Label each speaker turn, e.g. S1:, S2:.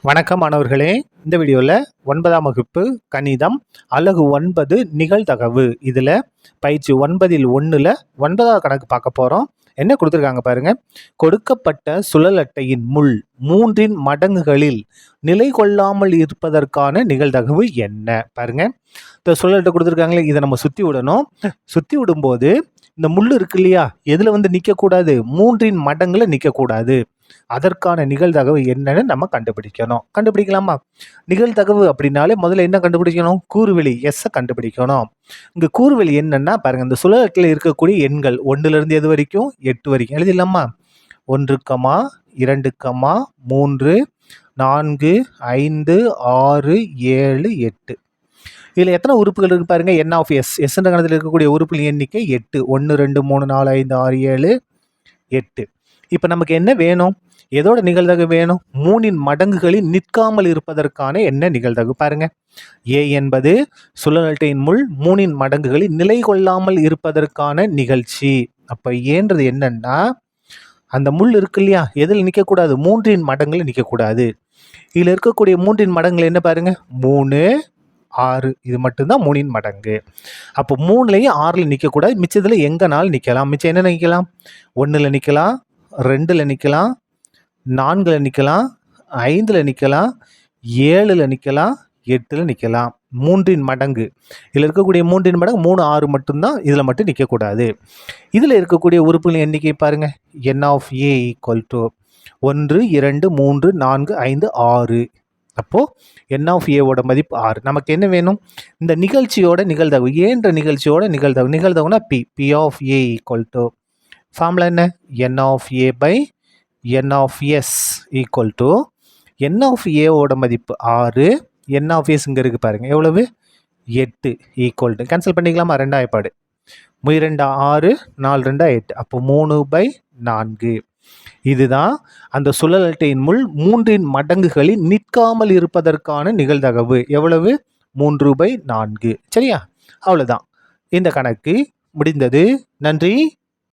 S1: வணக்கம் மாணவர்களே. இந்த வீடியோவில் 9ஆம் வகுப்பு கணிதம் அலகு 9 நிகழ்தகவு இதில் பயிற்சி 9ல் 1ல் 9வது கணக்கு பார்க்க போகிறோம். என்ன கொடுத்துருக்காங்க பாருங்க. கொடுக்கப்பட்ட சுழல் அட்டையின் முள் 3 மடங்குகளில் நிலை கொள்ளாமல் இருப்பதற்கான நிகழ்தகவு என்ன? பாருங்க, இந்த சுழல் அட்டை கொடுத்துருக்காங்களே, இதை நம்ம சுற்றி விடணும். சுற்றி விடும்போது இந்த முள் இருக்கு இல்லையா, எதில் நிற்கக்கூடாது, 3 மடங்குல நிற்கக்கூடாது. அதற்கான நிகழ்தகவு என்னன்னு நம்ம கண்டுபிடிக்கணும். கண்டுபிடிக்கலாமா? நிகழ்தகவு அப்படின்னாலே முதல்ல என்ன கண்டுபிடிக்கணும்? கூறுவெளி எஸ் கண்டுபிடிக்கணும். இங்க கூறுவெளி என்னன்னா பாருங்க, இந்த சுழலட்டில் இருக்கக்கூடிய எண்கள் 1ல இருந்து எது வரைக்கும் 8 வரைக்கும் எழுதிடலாமா? 1, 2, 3, 4, 5, 6, 7, 8. இதில் எத்தனை உறுப்புகள் இருக்கு பாருங்க. என் ஆஃப் எஸ் என்ற கணத்தில் இருக்கக்கூடிய உறுப்புகள் எண்ணிக்கை 8. 1, 2, 3, 4, 5, 6, 7, 8. இப்போ நமக்கு என்ன வேணும்? எதோட நிகழ்தகவு வேணும்? 3 மடங்குகளில் நிற்காமல் இருப்பதற்கான என்ன நிகழ்தகவு பாருங்க. ஏ என்பது சுழல் அட்டையின் முள் 3 மடங்குகளில் நிலை கொள்ளாமல் இருப்பதற்கான நிகழ்ச்சி. அப்போ ஏன்றது என்னன்னா, அந்த முள் இருக்கு இல்லையா, எதில் நிற்கக்கூடாது? 3 மடங்குல நிற்கக்கூடாது. இதில் இருக்கக்கூடிய 3 மடங்குகள் என்ன பாருங்க, 3, 6. இது மட்டும்தான் 3 மடங்கு. அப்போ 3லையும் 6ல் நிற்கக்கூடாது. மிச்சத்தில் எங்கனாலும் நிற்கலாம். மிச்சம் என்ன நிற்கலாம்? 1ல் நிற்கலாம், 2ல் நிற்கலாம், 4ல் நிற்கலாம், 5ல் நிற்கலாம், 7ல் நிற்கலாம், 8ல் நிற்கலாம். 3 மடங்கு. இதில் இருக்கக்கூடிய 3 மடங்கு 3, 6 மட்டும்தான். இதில் மட்டும் நிற்கக்கூடாது. இதில் இருக்கக்கூடிய உறுப்புகளின் எண்ணிக்கை பாருங்க. என் ஆஃப் ஏ ஈக்குவல் டு 1, 2, 3, 4, 5, 6. அப்போது என் ஆஃப் ஏவோட மதிப்பு 6. நமக்கு என்ன வேணும்? இந்த நிகழ்ச்சியோட நிகழ்தகவு, ஏன்ற நிகழ்ச்சியோட நிகழ்தகவு. நிகழ்தகவுனா P of A equal to formula என்ன? N of A by n of S equal to n of ஏவோட மதிப்பு 6, என் ஆஃப் எஸ் இங்கே இருக்குது பாருங்க, எவ்வளவு? 8 ஈக்குவல் டு கேன்சல் பண்ணிக்கலாமா? 2ஆம் 2 6, 4 2 8. அப்போ 3/4. இதுதான் அந்த சுழல் அட்டையின் முள் 3 மடங்குகளில் நிற்காமல் இருப்பதற்கான நிகழ்தகவு. எவ்வளவு? 3/4. சரியா? அவ்வளோதான், இந்த கணக்கு முடிந்தது. நன்றி.